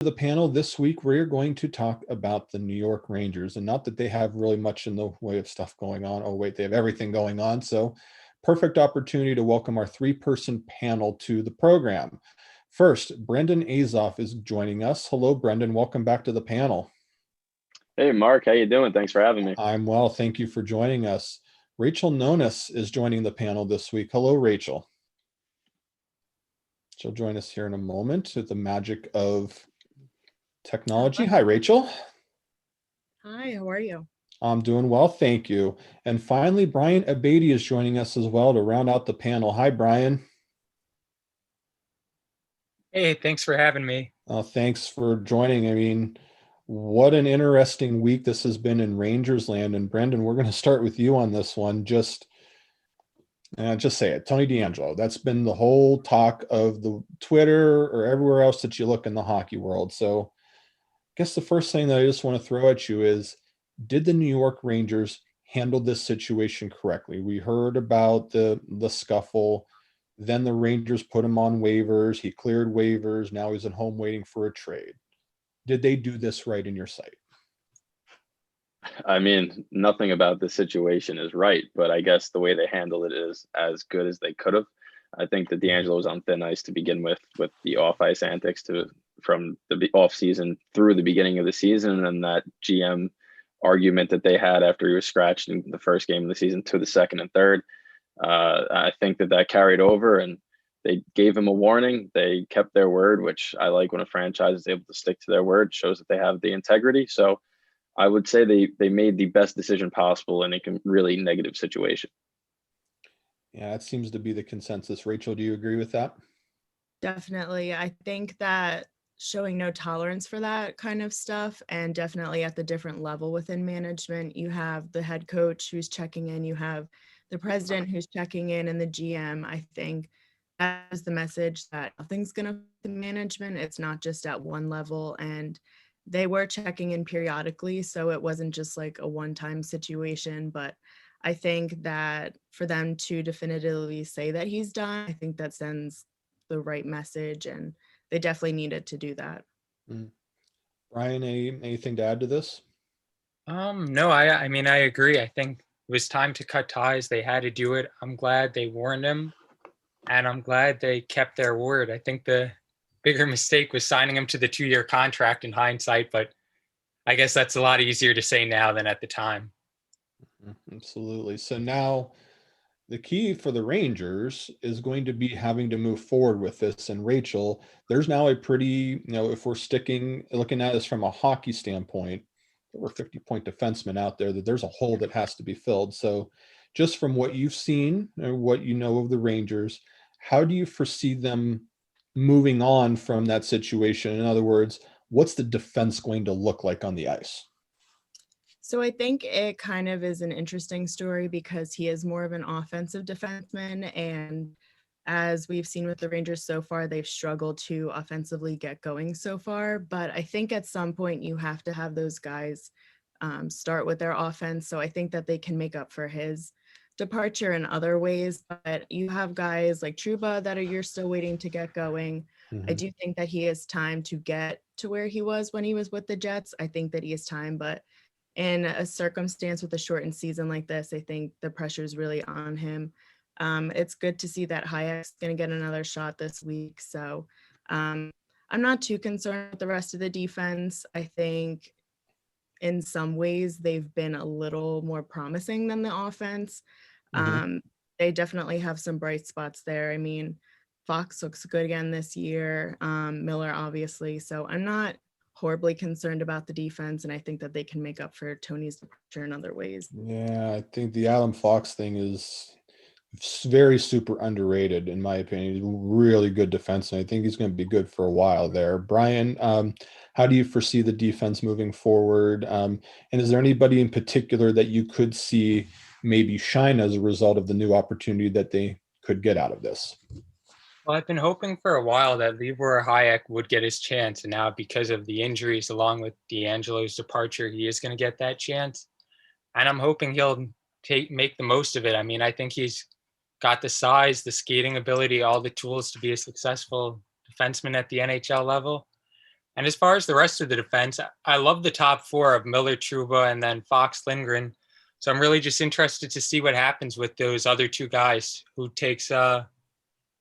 The panel this week, we're going to talk about the New York Rangers, and not that they have really much in the way of stuff going on. Oh, wait, they have everything going on. So, perfect opportunity to welcome our three-person panel to the program. First, Brendan Azoff is joining us. Hello, Brendan. Welcome back to the panel. Hey, Mark, how you doing? Thanks for having me. I'm well. Thank you for joining us. Rachel Nonis is joining the panel this week. Hello, Rachel. She'll join us here in a moment with the magic of technology. Hi, Rachel. Hi, how are you? I'm doing well, thank you. And finally, Brian Abadi is joining us as well to round out the panel. Hi, Brian. Hey, thanks for having me. Thanks for joining. I mean, what an interesting week this has been in Rangers land. And Brendan, we're going to start with you on this one. Just say it, Tony DeAngelo. That's been the whole talk of the Twitter or everywhere else that you look in the hockey world. So I guess the first thing that I just want to throw at you is, did the New York Rangers handle this situation correctly? We heard about the scuffle. Then the Rangers put him on waivers. He cleared waivers. Now he's at home waiting for a trade. Did they do this right in your sight? I mean, nothing about this situation is right, but I guess the way they handled it is as good as they could have. I think that DeAngelo was on thin ice to begin with the off-ice antics from the off-season through the beginning of the season, and that GM argument that they had after he was scratched in the first game of the season to the second and third. I think that carried over, and they gave him a warning. They kept their word, which I like when a franchise is able to stick to their word. It shows that they have the integrity. So I would say they made the best decision possible in a really negative situation. Yeah, it seems to be the consensus. Rachel, do you agree with that? Definitely. I think that showing no tolerance for that kind of stuff, and definitely at the different level within management, you have the head coach who's checking in, you have the president who's checking in, and the GM. I think that is the message that nothing's going to the management. It's not just at one level, and they were checking in periodically, so it wasn't just like a one-time situation. But I think that for them to definitively say that he's done, I think that sends the right message, and they definitely needed to do that. Brian, anything to add to this? No, I mean, I agree. I think it was time to cut ties. They had to do it. I'm glad they warned him, and I'm glad they kept their word. I think the bigger mistake was signing him to the 2-year contract in hindsight, but I guess that's a lot easier to say now than at the time. Absolutely. So now the key for the Rangers is going to be having to move forward with this. And Rachel, there's now a pretty, if we're looking at this from a hockey standpoint, there were 50-point defensemen out there, that there's a hole that has to be filled. So just from what you've seen or what you know of the Rangers, how do you foresee them moving on from that situation? In other words, what's the defense going to look like on the ice? So I think it kind of is an interesting story because he is more of an offensive defenseman. And as we've seen with the Rangers so far, they've struggled to offensively get going so far. But I think at some point you have to have those guys start with their offense. So I think that they can make up for his departure in other ways. But you have guys like Trouba that you're still waiting to get going. Mm-hmm. I do think that he has time to get to where he was when he was with the Jets. I think that he has time, but in a circumstance with a shortened season like this, I think the pressure is really on him. It's good to see that Hayek's going to get another shot this week. So I'm not too concerned with the rest of the defense. I think in some ways they've been a little more promising than the offense. Mm-hmm. They definitely have some bright spots there. I mean, Fox looks good again this year. Miller, obviously. So I'm not horribly concerned about the defense, and I think that they can make up for Tony's departure in other ways. Yeah, I think the Adam Fox thing is very super underrated, in my opinion. He's a really good defenseman. I think he's going to be good for a while there. Brian, how do you foresee the defense moving forward? And is there anybody in particular that you could see maybe shine as a result of the new opportunity that they could get out of this? Well, I've been hoping for a while that Leroy Hayek would get his chance, and now because of the injuries along with DeAngelo's departure, he is going to get that chance. And I'm hoping he'll make the most of it. I mean, I think he's got the size, the skating ability, all the tools to be a successful defenseman at the NHL level. And as far as the rest of the defense, I love the top four of Miller, Truba, and then Fox, Lindgren. So I'm really just interested to see what happens with those other two guys who takes, who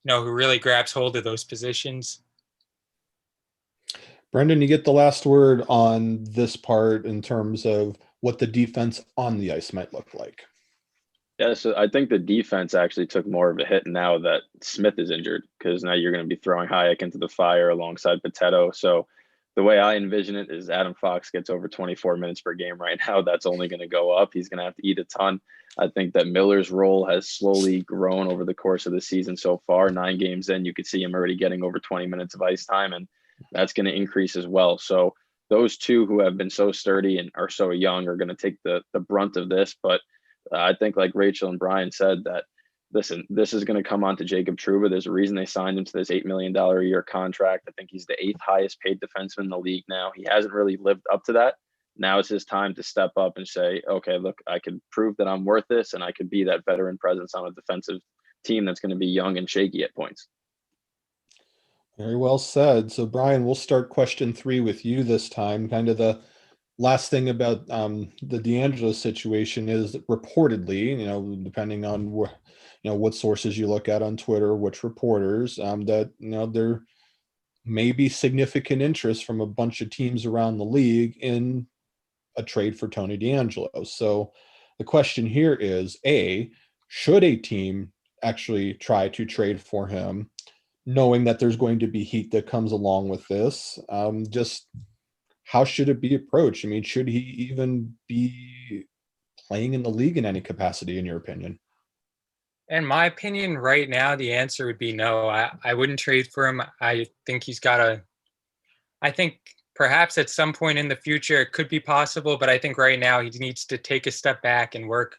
really grabs hold of those positions. Brendan, you get the last word on this part in terms of what the defense on the ice might look like. Yeah, so I think the defense actually took more of a hit now that Smith is injured, because now you're going to be throwing Hayek into the fire alongside Potato. So the way I envision it is Adam Fox gets over 24 minutes per game right now. That's only going to go up. He's going to have to eat a ton. I think that Miller's role has slowly grown over the course of the season so far. 9 games in, you could see him already getting over 20 minutes of ice time, and that's going to increase as well. So those two who have been so sturdy and are so young are going to take the brunt of this. But I think, like Rachel and Brian said, that listen, this is going to come on to Jacob Trouba. There's a reason they signed him to this $8 million a year contract. I think he's the 8th highest paid defenseman in the league now. He hasn't really lived up to that. Now it's his time to step up and say, okay, look, I can prove that I'm worth this, and I could be that veteran presence on a defensive team that's going to be young and shaky at points. Very well said. So, Brian, we'll start question 3 with you this time. Kind of the last thing about the DeAngelo situation is that reportedly, depending on what sources you look at on Twitter, which reporters, that there may be significant interest from a bunch of teams around the league in a trade for Tony DeAngelo. So the question here is, A, should a team actually try to trade for him, knowing that there's going to be heat that comes along with this? Just how should it be approached? I mean, should he even be playing in the league in any capacity, in your opinion? In my opinion, right now, the answer would be no. I wouldn't trade for him. I think I think perhaps at some point in the future it could be possible, but I think right now he needs to take a step back and work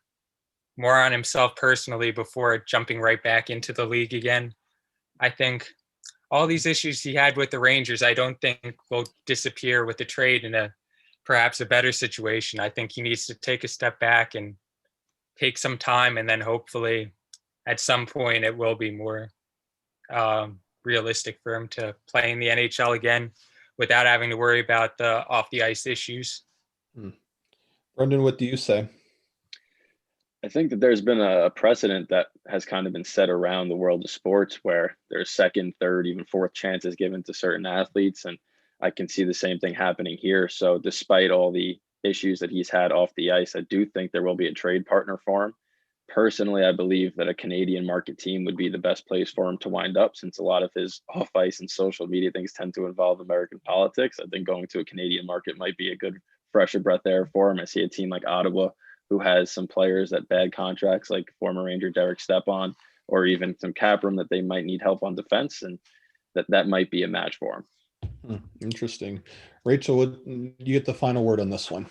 more on himself personally before jumping right back into the league again. I think all these issues he had with the Rangers, I don't think will disappear with the trade in perhaps a better situation. I think he needs to take a step back and take some time, and then hopefully at some point it will be more realistic for him to play in the NHL again without having to worry about the off the ice issues. Brendan, what do you say? I think that there's been a precedent that has kind of been set around the world of sports where there's second, third, even fourth chances given to certain athletes. And I can see the same thing happening here. So despite all the issues that he's had off the ice, I do think there will be a trade partner for him. Personally, I believe that a Canadian market team would be the best place for him to wind up, since a lot of his off ice and social media things tend to involve American politics. I think going to a Canadian market might be a good fresher breath air for him. I see a team like Ottawa, who has some players at bad contracts, like former Ranger Derek Stepan, or even some cap room that they might need help on defense, and that might be a match for him. Interesting. Rachel, you get the final word on this one.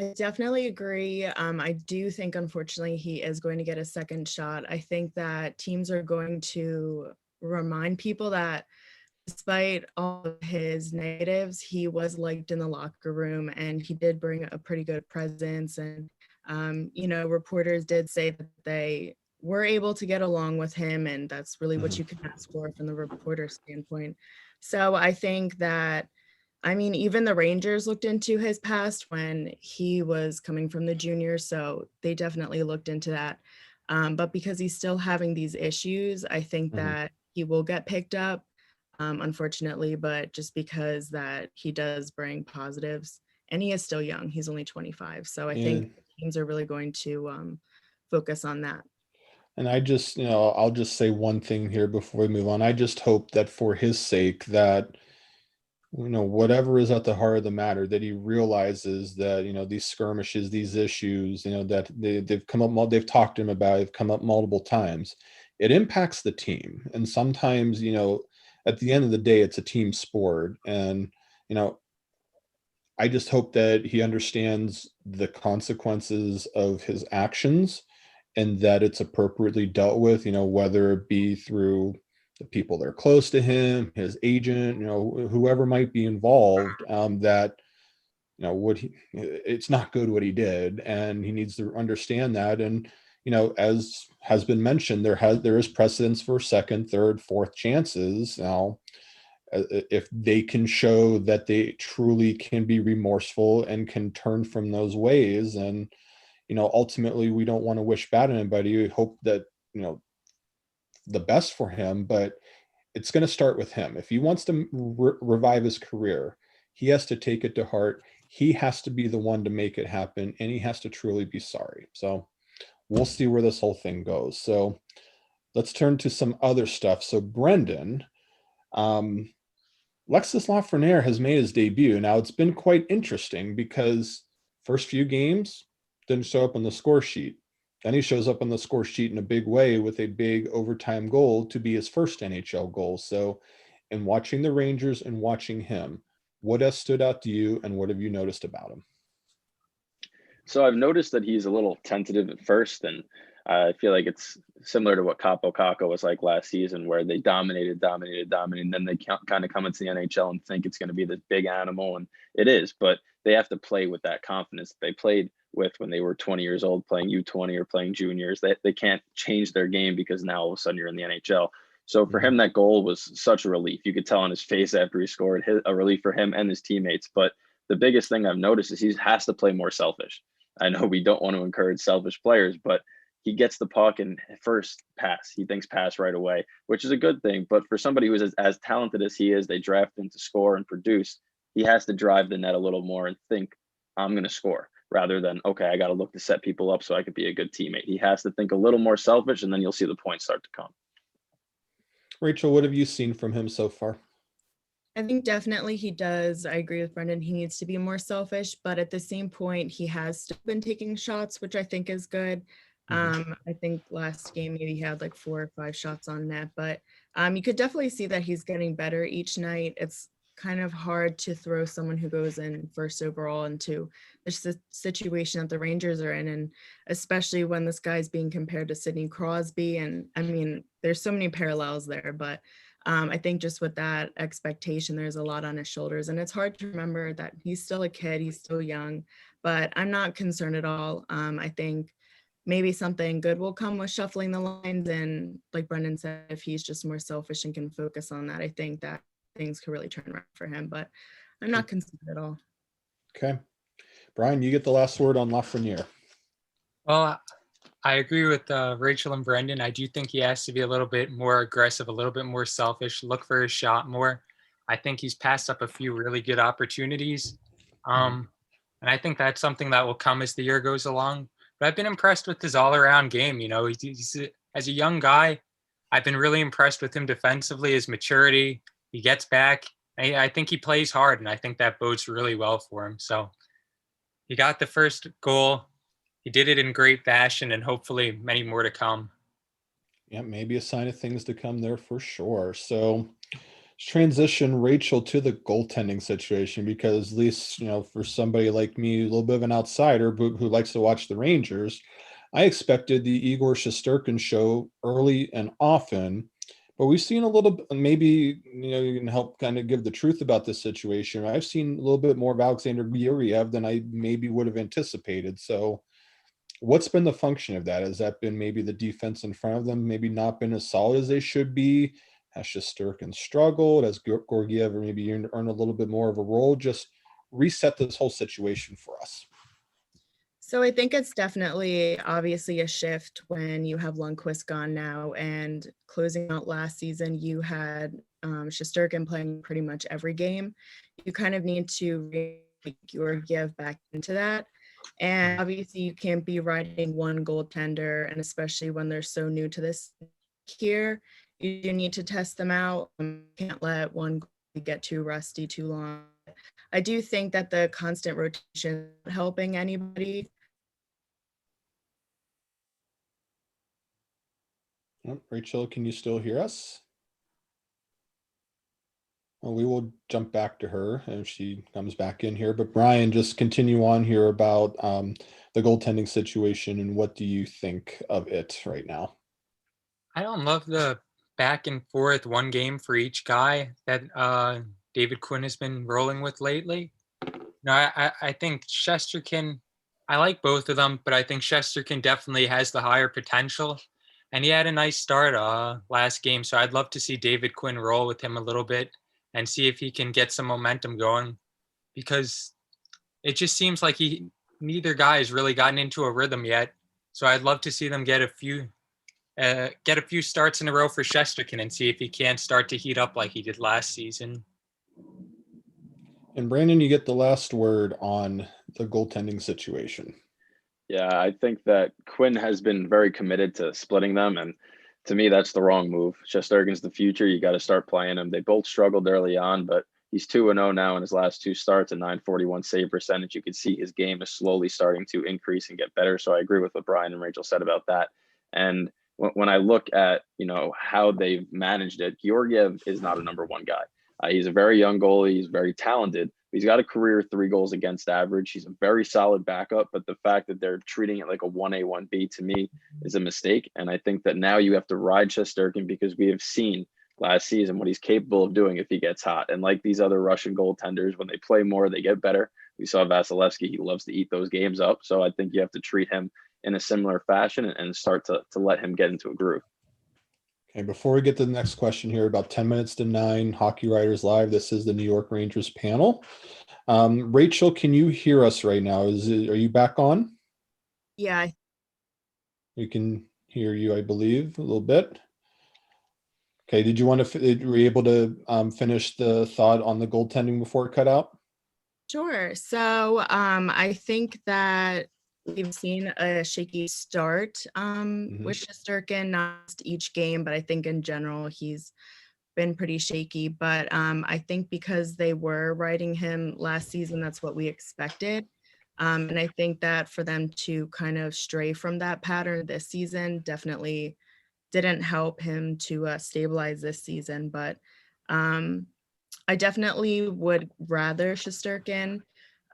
I definitely agree. I do think, unfortunately, he is going to get a second shot. I think that teams are going to remind people that despite all of his negatives, he was liked in the locker room, and he did bring a pretty good presence. And, reporters did say that they were able to get along with him, and that's really what you can ask for from the reporter standpoint. So I think that, even the Rangers looked into his past when he was coming from the juniors, so they definitely looked into that. But because he's still having these issues, I think that he will get picked up, unfortunately, but just because that he does bring positives, and he is still young. He's only 25. So I think teams are really going to focus on that. And I just, I'll just say one thing here before we move on. I just hope that for his sake that, whatever is at the heart of the matter, that he realizes that, these skirmishes, these issues, that they've come up, they've talked to him about, have come up multiple times. It impacts the team. And sometimes, at the end of the day, it's a team sport. And, I just hope that he understands the consequences of his actions and that it's appropriately dealt with, whether it be through the people that are close to him, his agent, whoever might be involved, that, it's not good what he did, and he needs to understand that. And, as has been mentioned, there is precedence for second, third, fourth chances. Now, if they can show that they truly can be remorseful and can turn from those ways. And, ultimately we don't want to wish bad on anybody. We hope that, the best for him, but it's going to start with him. If he wants to revive his career, he has to take it to heart. He has to be the one to make it happen, and he has to truly be sorry. So we'll see where this whole thing goes. So let's turn to some other stuff. So Brendan, Alexis Lafreniere has made his debut. Now it's been quite interesting because first few games didn't show up on the score sheet. Then he shows up on the score sheet in a big way with a big overtime goal to be his first NHL goal. So in watching the Rangers and watching him, what has stood out to you and what have you noticed about him? So I've noticed that he's a little tentative at first, and I feel like it's similar to what Capo Caco was like last season, where they dominated, and then they kind of come into the NHL and think it's going to be this big animal, and it is, but they have to play with that confidence they played with when they were 20 years old, playing U20 or playing juniors. They can't change their game because now all of a sudden you're in the NHL. So for him, that goal was such a relief. You could tell on his face after he scored, a relief for him and his teammates. But the biggest thing I've noticed is he has to play more selfish. I know we don't want to encourage selfish players, but he gets the puck and first pass. He thinks pass right away, which is a good thing. But for somebody who's as talented as he is, they draft him to score and produce. He has to drive the net a little more and think, I'm going to score, rather than, okay, I got to look to set people up so I could be a good teammate. He has to think a little more selfish, and then you'll see the points start to come. Rachel, what have you seen from him so far? I think definitely he does. I agree with Brendan. He needs to be more selfish, but at the same point, he has still been taking shots, which I think is good. I think last game maybe he had like 4 or 5 shots on net, but you could definitely see that he's getting better each night. It's kind of hard to throw someone who goes in first overall into the situation that the Rangers are in, and especially when this guy's being compared to Sidney Crosby. And I mean, there's so many parallels there, but I think just with that expectation, there's a lot on his shoulders, and it's hard to remember that he's still a kid, he's still young, but I'm not concerned at all. I think maybe something good will come with shuffling the lines, and like Brendan said, if he's just more selfish and can focus on that, I think that things could really turn around for him, but I'm not concerned at all. Okay. Brian, you get the last word on Lafreniere. Well, I agree with Rachel and Brendan. I do think he has to be a little bit more aggressive, a little bit more selfish, look for his shot more. I think he's passed up a few really good opportunities. And I think that's something that will come as the year goes along. But I've been impressed with his all-around game. He's as a young guy, I've been really impressed with him defensively, his maturity. He gets back. I think he plays hard, and I think that bodes really well for him. So he got the first goal. He did it in great fashion, and hopefully many more to come. Yeah, maybe a sign of things to come there for sure. So let's transition, Rachel, to the goaltending situation, because at least, for somebody like me, a little bit of an outsider who likes to watch the Rangers, I expected the Igor Shesterkin show early and often, but we've seen a little bit, maybe, you can help kind of give the truth about this situation. I've seen a little bit more of Alexander Georgiev than I maybe would have anticipated. So what's been the function of that? Has that been maybe the defense in front of them maybe not been as solid as they should be? Has Shesterkin struggled? Has Georgiev maybe earned a little bit more of a role? Just reset this whole situation for us. So I think it's definitely obviously a shift when you have Lundqvist gone now, and closing out last season, you had Shesterkin playing pretty much every game. You kind of need to bring Georgiev back into that. And obviously you can't be riding one goaltender, and especially when they're so new to this here, you do need to test them out. You can't let one get too rusty too long. I do think that the constant rotation is helping anybody. Rachel, can you still hear us? Well, we will jump back to her if she comes back in here. But Brian, just continue on here about the goaltending situation, and what do you think of it right now? I don't love the back and forth one game for each guy that David Quinn has been rolling with lately. I think Shesterkin, I like both of them, but I think Shesterkin definitely has the higher potential. And he had a nice start last game, so I'd love to see David Quinn roll with him a little bit and see if he can get some momentum going, because it just seems like neither guy has really gotten into a rhythm yet. So I'd love to see them get a few starts in a row for Shesterkin and see if he can start to heat up like he did last season. And Brandon, you get the last word on the goaltending situation. Yeah, I think that Quinn has been very committed to splitting them, and to me, that's the wrong move. Shesterkin's the future. You got to start playing him. They both struggled early on, but he's 2-0 now in his last 2 starts, a .941 save percentage. You can see his game is slowly starting to increase and get better. So I agree with what Brian and Rachel said about that. And when I look at, how they've managed it, Georgiev is not a number one guy. He's a very young goalie. He's very talented. He's got a career 3 goals against average. He's a very solid backup, but the fact that they're treating it like a 1A, 1B to me is a mistake. And I think that now you have to ride Shesterkin, because we have seen last season what he's capable of doing if he gets hot. And like these other Russian goaltenders, when they play more, they get better. We saw Vasilevsky, he loves to eat those games up. So I think you have to treat him in a similar fashion and start to let him get into a groove. Okay, before we get to the next question here, about 10 minutes to 9, Hockey Writers Live. This is the New York Rangers panel. Rachel, can you hear us right now? Are you back on? Yeah. We can hear you, I believe, a little bit. Okay, did you want to, were you able to finish the thought on the goaltending before it cut out? Sure. So I think that we've seen a shaky start with Shesterkin, not just each game, but I think in general he's been pretty shaky. But I think because they were riding him last season, that's what we expected. And I think that for them to kind of stray from that pattern this season definitely didn't help him to stabilize this season. But I definitely would rather Shesterkin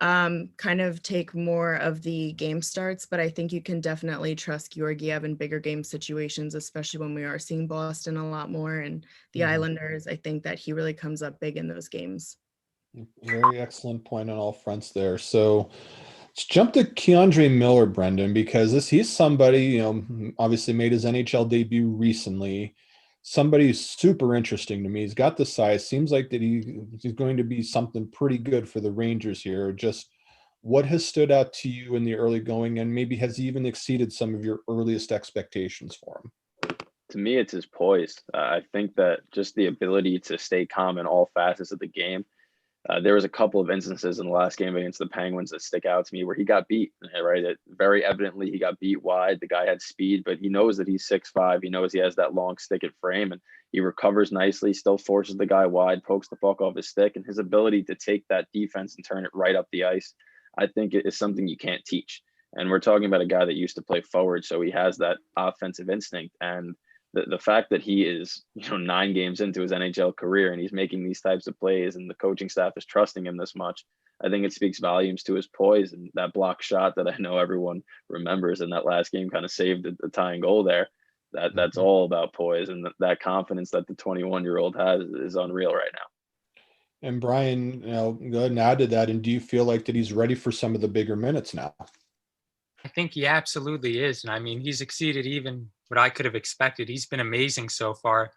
kind of take more of the game starts, but I think you can definitely trust Georgiev in bigger game situations, especially when we are seeing Boston a lot more and the Islanders. I think that he really comes up big in those games. Very excellent point on all fronts there. So let's jump to Keandre Miller, Brendan, because he's somebody, obviously made his NHL debut recently. Somebody who's super interesting to me. He's got the size. Seems like that he's going to be something pretty good for the Rangers here. Just what has stood out to you in the early going, and maybe has even exceeded some of your earliest expectations for him? To me, it's his poise. I think that just the ability to stay calm in all facets of the game. There was a couple of instances in the last game against the Penguins that stick out to me where he got beat, right? Very evidently, he got beat wide. The guy had speed, but he knows that he's 6'5". He knows he has that long stick at frame, and he recovers nicely, still forces the guy wide, pokes the puck off his stick, and his ability to take that defense and turn it right up the ice, I think it is something you can't teach. And we're talking about a guy that used to play forward, so he has that offensive instinct. And the fact that he is, 9 games into his NHL career and he's making these types of plays and the coaching staff is trusting him this much, I think it speaks volumes to his poise. And that block shot that I know everyone remembers in that last game kind of saved the tying goal there. That's all about poise, and that confidence that the 21-year-old has is unreal right now. And Brian, go ahead and add to that. And do you feel like that he's ready for some of the bigger minutes now? I think he absolutely is. And I mean, he's exceeded even what I could have expected. He's been amazing so far.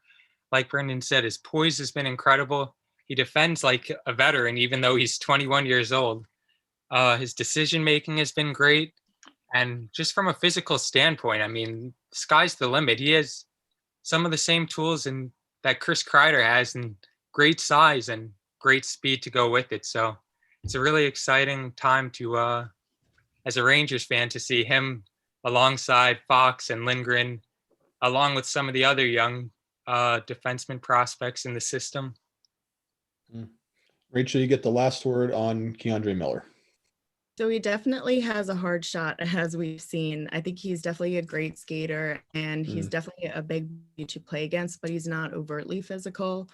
Like Brendan said, his poise has been incredible. He defends like a veteran, even though he's 21 years old. His decision-making has been great. And just from a physical standpoint, I mean, sky's the limit. He has some of the same tools that Chris Kreider has, and great size and great speed to go with it. So it's a really exciting time to, as a Rangers fan, to see him alongside Fox and Lindgren, along with some of the other young defenseman prospects in the system. Rachel, you get the last word on Keandre Miller. So he definitely has a hard shot, as we've seen. I think he's definitely a great skater, and he's definitely a big to play against, but he's not overtly physical.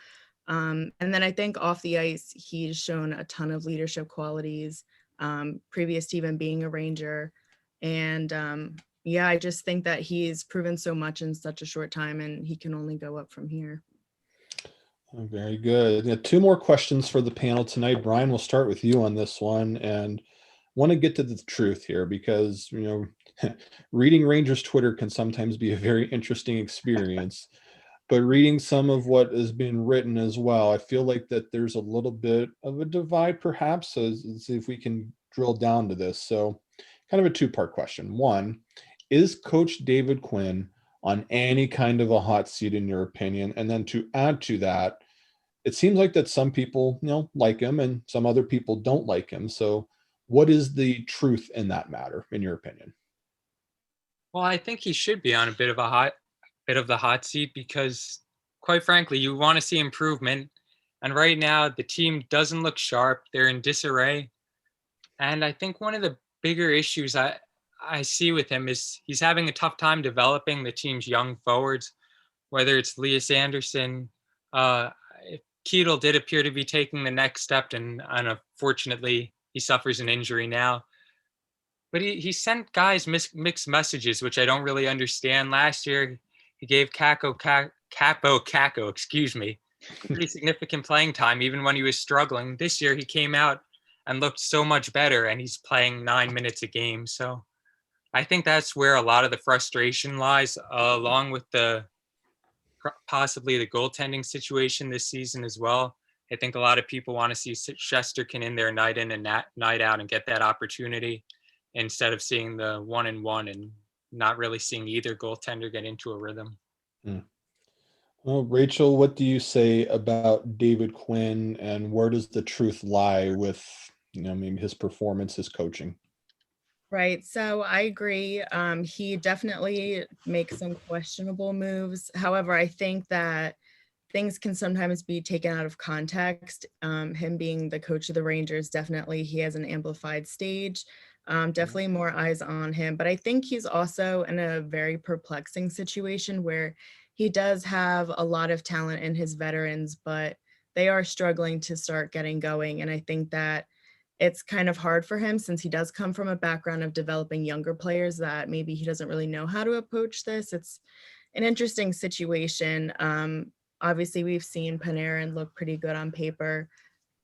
And then I think off the ice, he's shown a ton of leadership qualities, previous to even being a Ranger. And I just think that he's proven so much in such a short time, and he can only go up from here. Very good. 2 more questions for the panel tonight. Brian, we'll start with you on this one, and want to get to the truth here, because reading Rangers Twitter can sometimes be a very interesting experience. but reading some of what has been written as well, I feel like that there's a little bit of a divide perhaps. So let's see if we can drill down to this. So kind of a two-part question. One, is Coach David Quinn on any kind of a hot seat in your opinion? And then to add to that, it seems like that some people, like him and some other people don't like him. So what is the truth in that matter, in your opinion? Well, I think he should be on a bit of the hot seat because, quite frankly, you want to see improvement. And right now, the team doesn't look sharp. They're in disarray. And I think one of the bigger issues I see with him is he's having a tough time developing the team's young forwards, whether it's Lias Anderson. Keedle did appear to be taking the next step, and unfortunately, he suffers an injury now. But he sent guys mixed messages, which I don't really understand. Last year, he gave Capo Caco, excuse me, pretty significant playing time, even when he was struggling. This year, he came out and looked so much better, and he's playing 9 minutes a game. So I think that's where a lot of the frustration lies, along with possibly the goaltending situation this season as well. I think a lot of people want to see Shesterkin in there night in and night out and get that opportunity, instead of seeing the 1-1 and not really seeing either goaltender get into a rhythm. Well, Rachel, what do you say about David Quinn, and where does the truth lie with, maybe his performance, his coaching? Right. So I agree. He definitely makes some questionable moves. However, I think that things can sometimes be taken out of context. Him being the coach of the Rangers, definitely he has an amplified stage. Definitely more eyes on him. But I think he's also in a very perplexing situation where he does have a lot of talent in his veterans, but they are struggling to start getting going. And I think that it's kind of hard for him, since he does come from a background of developing younger players, that maybe he doesn't really know how to approach this. It's an interesting situation. Obviously, we've seen Panarin look pretty good on paper.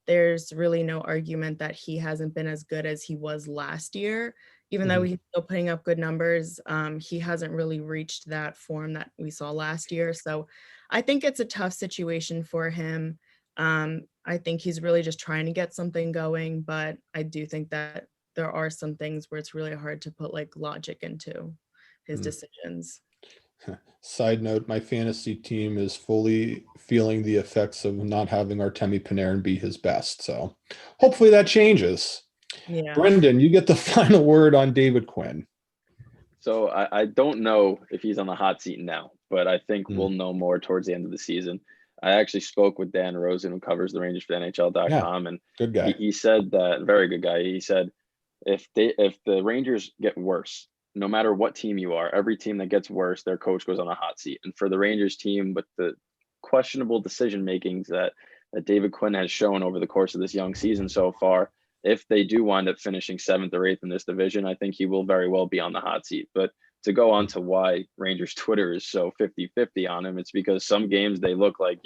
There's really no argument that he hasn't been as good as he was last year. Even though he's still putting up good numbers, he hasn't really reached that form that we saw last year. So I think it's a tough situation for him. I think he's really just trying to get something going, but I do think that there are some things where it's really hard to put like logic into his decisions. Side note, my fantasy team is fully feeling the effects of not having Artemi Panarin be his best. So hopefully that changes. Yeah. Brendan, you get the final word on David Quinn. So I don't know if he's on the hot seat now, but I think we'll know more towards the end of the season. I actually spoke with Dan Rosen, who covers the Rangers for NHL.com, and good guy. He said that, very good guy. He said if the Rangers get worse, no matter what team you are, every team that gets worse, their coach goes on a hot seat. And for the Rangers team, with the questionable decision makings that David Quinn has shown over the course of this young season so far, if they do wind up finishing 7th or 8th in this division, I think he will very well be on the hot seat. But to go on to why Rangers Twitter is so 50-50 on him, it's because some games they look like,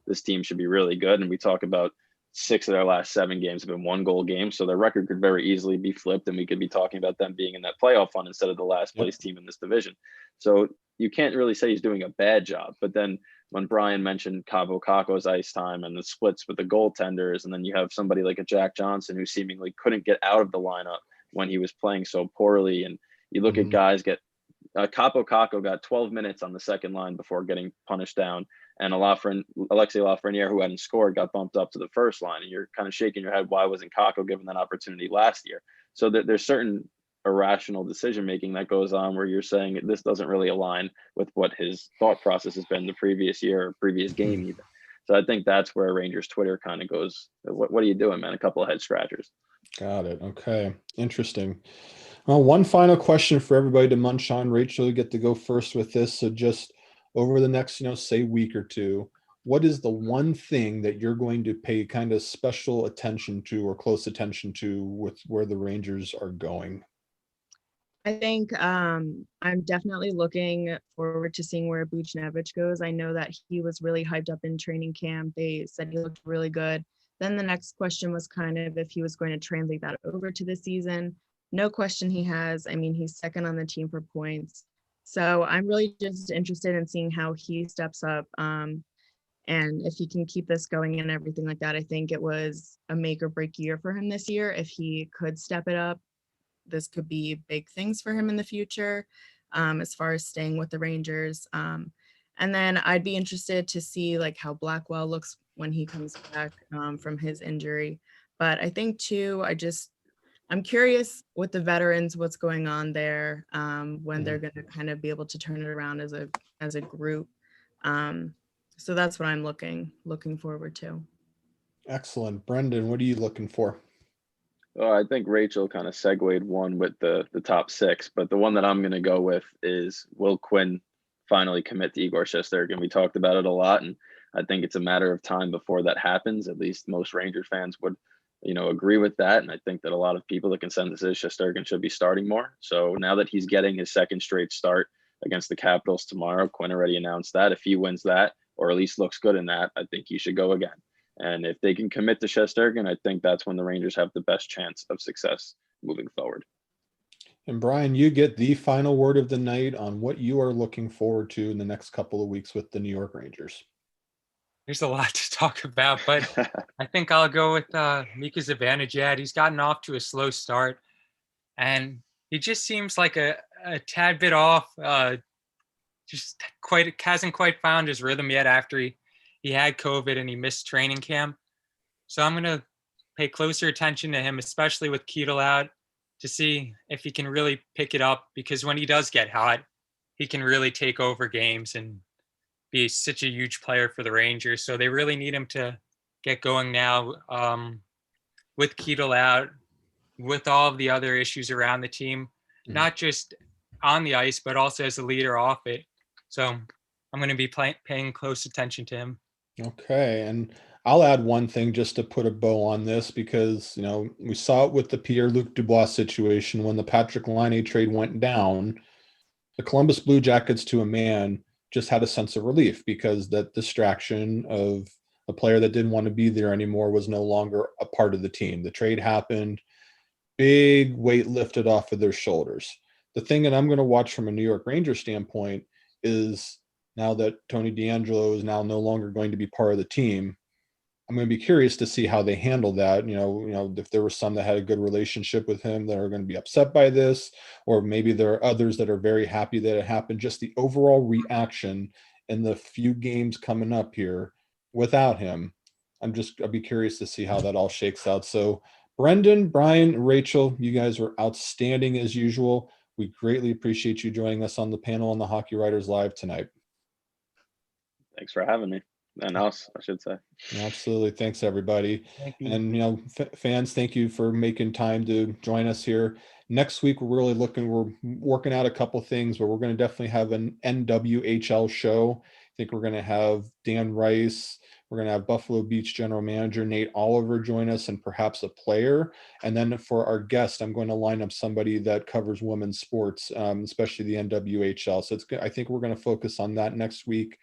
this team should be really good. And we talk about 6 of their last 7 games have been 1-goal games. So their record could very easily be flipped, and we could be talking about them being in that playoff hunt instead of the last place team in this division. So you can't really say he's doing a bad job. But then when Brian mentioned Cabo Caco's ice time and the splits with the goaltenders, and then you have somebody like a Jack Johnson who seemingly couldn't get out of the lineup when he was playing so poorly. And you look at guys Capo Caco got 12 minutes on the second line before getting punished down. And Alexis Lafreniere, who hadn't scored, got bumped up to the first line. And you're kind of shaking your head, why wasn't Caco given that opportunity last year? So there's certain irrational decision-making that goes on where you're saying this doesn't really align with what his thought process has been the previous year or previous game even. So I think that's where Rangers Twitter kind of goes, what are you doing, man? A couple of head scratchers. Got it. Okay. Interesting. Well, one final question for everybody to munch on. Rachel, you get to go first with this. So just over the next, say week or two, what is the one thing that you're going to pay kind of special attention to or close attention to with where the Rangers are going? I think I'm definitely looking forward to seeing where Buchnevich goes. I know that he was really hyped up in training camp. They said he looked really good. Then the next question was kind of if he was going to translate that over to the season. No question he has. I mean, he's second on the team for points. So I'm really just interested in seeing how he steps up. And if he can keep this going and everything like that. I think it was a make or break year for him this year. If he could step it up, this could be big things for him in the future, as far as staying with the Rangers. And then I'd be interested to see like how Blackwell looks when he comes back from his injury. But I think too, I'm curious with the veterans, what's going on there, when they're going to kind of be able to turn it around as a group. So that's what I'm looking forward to. Excellent. Brendan, what are you looking for? Well, I think Rachel kind of segued one with the top six, but the one that I'm going to go with is, will Quinn finally commit to Igor Shesterkin? We talked about it a lot, and I think it's a matter of time before that happens. At least most Ranger fans would, agree with that. And I think that a lot of people, the consensus is Shesterkin should be starting more. So now that he's getting his second straight start against the Capitals tomorrow, Quinn already announced that if he wins that, or at least looks good in that, I think he should go again. And if they can commit to Shesterkin, I think that's when the Rangers have the best chance of success moving forward. And Brian, you get the final word of the night on what you are looking forward to in the next couple of weeks with the New York Rangers. There's a lot to talk about, but I think I'll go with Mika Zibanejad. He's gotten off to a slow start, and he just seems like a tad bit off. Just hasn't quite found his rhythm yet after he had COVID and he missed training camp. So I'm going to pay closer attention to him, especially with Ketel out, to see if he can really pick it up, because when he does get hot, he can really take over games and be such a huge player for the Rangers. So they really need him to get going now, with Ketel out, with all of the other issues around the team, not just on the ice, but also as a leader off it. So I'm going to be paying close attention to him. Okay. And I'll add one thing just to put a bow on this, because, we saw it with the Pierre-Luc Dubois situation when the Patrick Laine trade went down. The Columbus Blue Jackets, to a man, just had a sense of relief, because that distraction of a player that didn't want to be there anymore was no longer a part of the team. The trade happened, big weight lifted off of their shoulders. The thing that I'm going to watch from a New York Rangers standpoint is, now that Tony DeAngelo is now no longer going to be part of the team, I'm going to be curious to see how they handle that. If there were some that had a good relationship with him that are going to be upset by this, or maybe there are others that are very happy that it happened. Just the overall reaction in the few games coming up here without him, I'll be curious to see how that all shakes out. So Brendan, Brian, Rachel, you guys were outstanding as usual. We greatly appreciate you joining us on the panel on the Hockey Writers Live tonight. Thanks for having me. And us, I should say. Absolutely. Thanks, everybody. Thank you. And, fans, thank you for making time to join us here. Next week, we're working out a couple things, but we're going to definitely have an NWHL show. I think we're going to have Dan Rice. We're going to have Buffalo Beach general manager Nate Oliver join us, and perhaps a player. And then for our guest, I'm going to line up somebody that covers women's sports, especially the NWHL. So I think we're going to focus on that next week.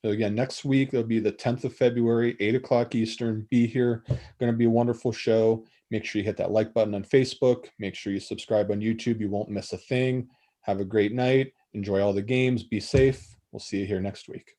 So again, next week, it'll be the 10th of February, 8 o'clock Eastern. Be here. Going to be a wonderful show. Make sure you hit that like button on Facebook. Make sure you subscribe on YouTube. You won't miss a thing. Have a great night. Enjoy all the games. Be safe. We'll see you here next week.